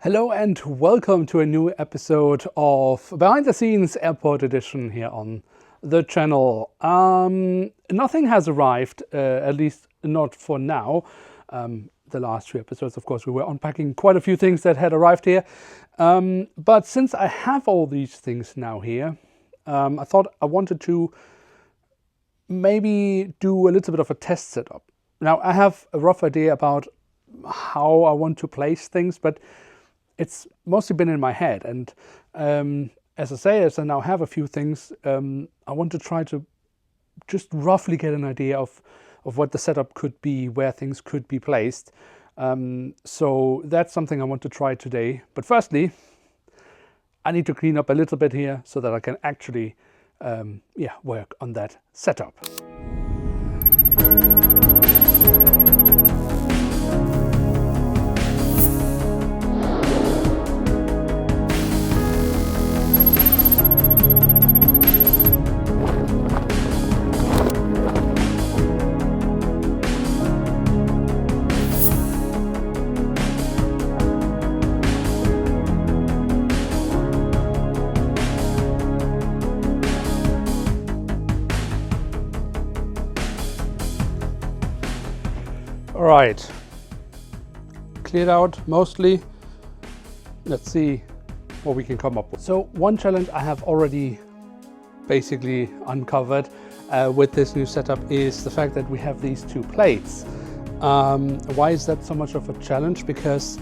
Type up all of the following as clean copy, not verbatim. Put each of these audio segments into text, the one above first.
Hello and welcome to a new episode of Behind the Scenes Airport Edition here on the channel. Nothing has arrived, at least not for now. The last few episodes, of course, we were unpacking quite a few things that had arrived here. But since I have all these things now here, I thought I wanted to maybe do a little bit of a test setup. Now, I have a rough idea about how I want to place things, but it's mostly been in my head. And as I now have a few things, I want to try to just roughly get an idea of what the setup could be, where things could be placed. So that's something I want to try today. But firstly, I need to clean up a little bit here so that I can actually work on that setup. All right, cleared out mostly. Let's see what we can come up with. So one challenge I have already basically uncovered with this new setup is the fact that we have these two plates. Why is that so much of a challenge? Because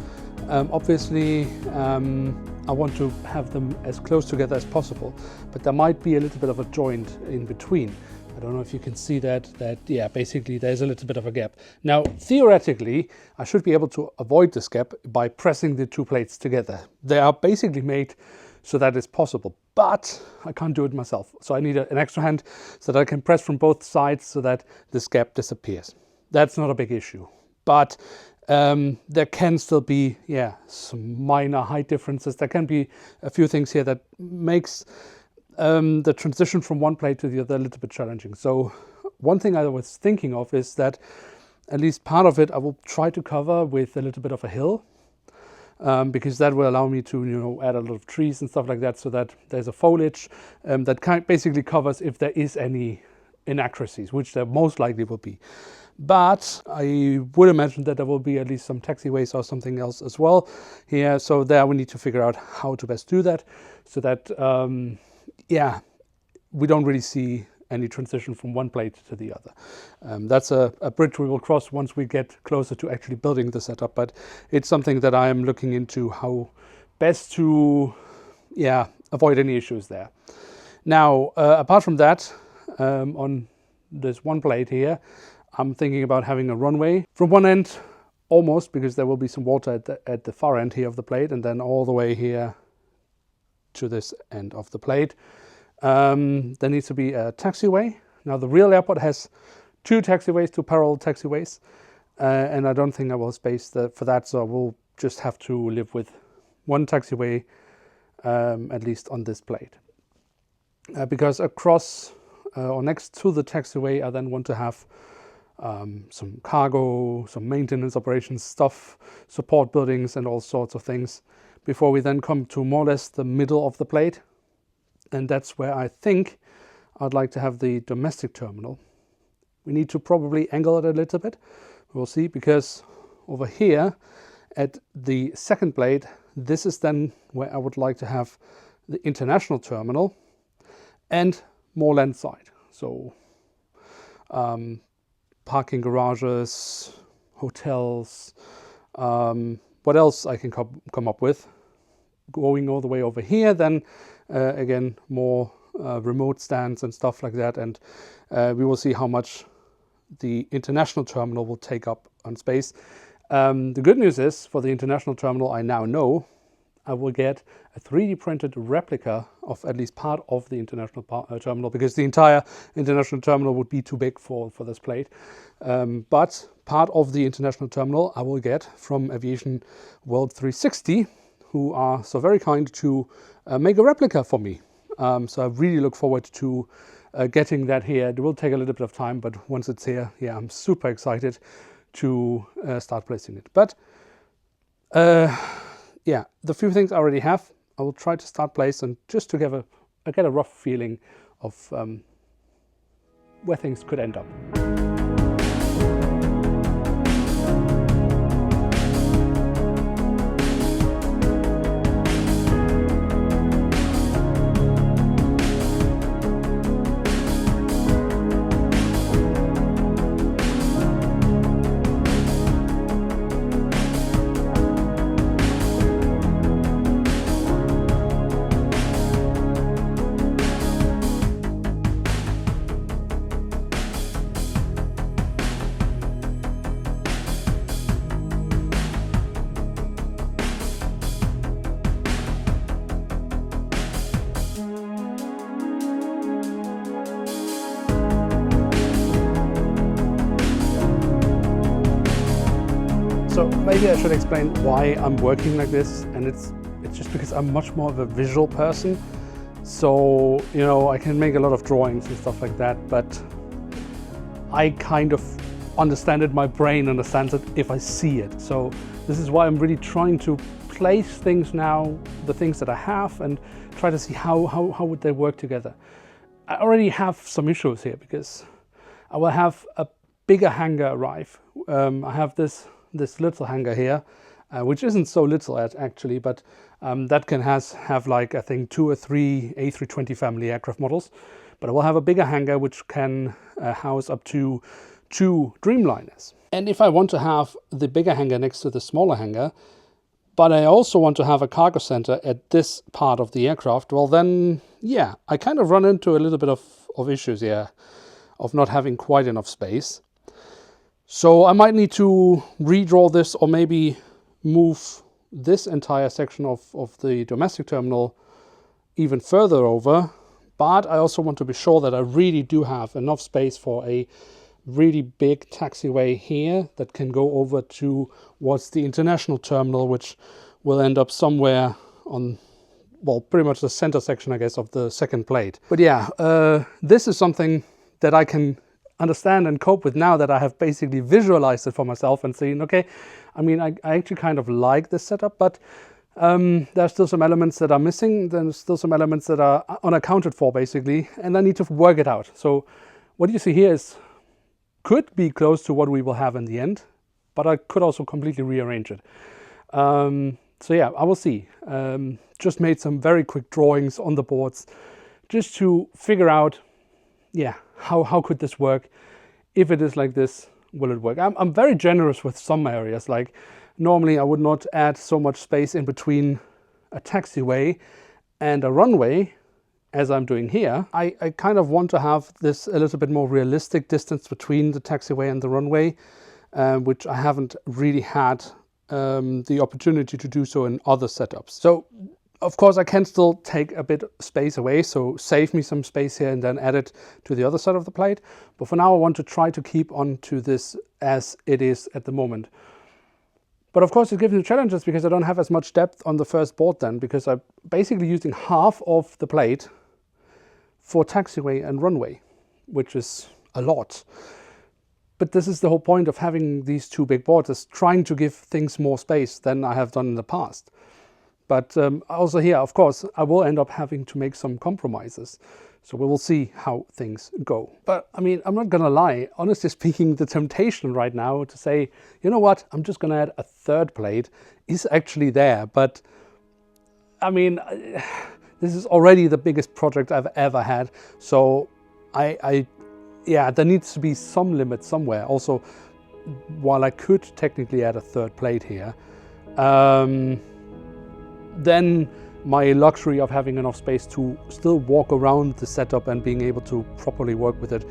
obviously I want to have them as close together as possible, but there might be a little bit of a joint in between. I don't know if you can see that basically there's a little bit of a gap. Now, theoretically, I should be able to avoid this gap by pressing the two plates together. They are basically made so that it's possible, but I can't do it myself. So I need an extra hand so that I can press from both sides so that this gap disappears. That's not a big issue, but there can still be some minor height differences. There can be a few things here that makes the transition from one plate to the other a little bit challenging. So one thing I was thinking of is that at least part of it I will try to cover with a little bit of a hill, because that will allow me to add a lot of trees and stuff like that, so that there's a foliage that basically covers if there is any inaccuracies, which there most likely will be. But I would imagine that there will be at least some taxiways or something else as well here. So there we need to figure out how to best do that so that we don't really see any transition from one plate to the other. That's a bridge we will cross once we get closer to actually building the setup, but it's something that I am looking into how best to avoid any issues there. Now, apart from that, on this one plate here, I'm thinking about having a runway from one end almost, because there will be some water at the far end here of the plate, and then all the way here to this end of the plate. There needs to be a taxiway. Now, the real airport has two parallel taxiways, and I don't think I will space for that, so I will just have to live with one taxiway, at least on this plate. Because across or next to the taxiway, I then want to have some cargo, some maintenance operations stuff, support buildings and all sorts of things, before we then come to more or less the middle of the plate. And that's where I think I'd like to have the domestic terminal. We need to probably angle it a little bit. We'll see, because over here at the second plate, this is then where I would like to have the international terminal and more land side. So parking garages, hotels, what else I can come up with. Going all the way over here, then again more remote stands and stuff like that, and we will see how much the international terminal will take up on space. The good news is, for the international terminal, I now know I will get a 3D printed replica of at least part of the international terminal, because the entire international terminal would be too big for this plate. But part of the international terminal I will get from Aviation World 360, who are so very kind to make a replica for me. So I really look forward to getting that here. It will take a little bit of time, but once it's here, yeah, I'm super excited to start placing it. But yeah, the few things I already have, I will try to start place and just to get a rough feeling of where things could end up. So maybe I should explain why I'm working like this, and it's just because I'm much more of a visual person. So, you know, I can make a lot of drawings and stuff like that, but I kind of understand it, my brain understands it if I see it. So this is why I'm really trying to place things now, the things that I have, and try to see how would they work together. I already have some issues here because I will have a bigger hanger arrive. I have this little hanger here, which isn't so little actually, but that can have like I think 2 or 3 A320 family aircraft models. But I will have a bigger hanger which can house up to 2 Dreamliners. And if I want to have the bigger hanger next to the smaller hanger, but I also want to have a cargo center at this part of the aircraft, well then, yeah, I kind of run into a little bit of issues here of not having quite enough space. So I might need to redraw this or maybe move this entire section of the domestic terminal even further over. But I also want to be sure that I really do have enough space for a really big taxiway here that can go over towards the international terminal, which will end up somewhere on, well, pretty much the center section, I guess, of the second plate. But yeah, this is something that I can understand and cope with now that I have basically visualized it for myself and seen, okay, I mean, I actually kind of like this setup, but there's still some elements that are missing. There's still some elements that are unaccounted for, basically, and I need to work it out. So what you see here could be close to what we will have in the end, but I could also completely rearrange it. So yeah, I will see. Just made some very quick drawings on the boards just to figure out, yeah, how could this work? If it is like this, will it work? I'm very generous with some areas. Like normally I would not add so much space in between a taxiway and a runway as I'm doing here. I kind of want to have this a little bit more realistic distance between the taxiway and the runway, which I haven't really had the opportunity to do so in other setups. So of course I can still take a bit of space away, so save me some space here and then add it to the other side of the plate. But for now I want to try to keep on to this as it is at the moment. But of course it gives me challenges because I don't have as much depth on the first board then, because I'm basically using half of the plate for taxiway and runway, which is a lot. But this is the whole point of having these two big boards, is trying to give things more space than I have done in the past. But also here, of course, I will end up having to make some compromises. So we will see how things go. But I mean, I'm not gonna lie, honestly speaking, the temptation right now to say, you know what, I'm just gonna add a third plate is actually there. But I mean, this is already the biggest project I've ever had. So yeah, there needs to be some limit somewhere. Also, while I could technically add a third plate here, then my luxury of having enough space to still walk around the setup and being able to properly work with it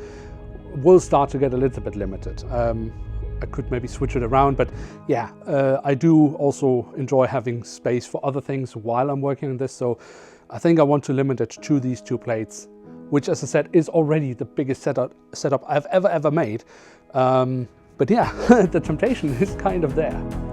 will start to get a little bit limited. I could maybe switch it around, but yeah, I do also enjoy having space for other things while I'm working on this. So I think I want to limit it to these two plates, which, as I said, is already the biggest setup I've ever made. But yeah, the temptation is kind of there.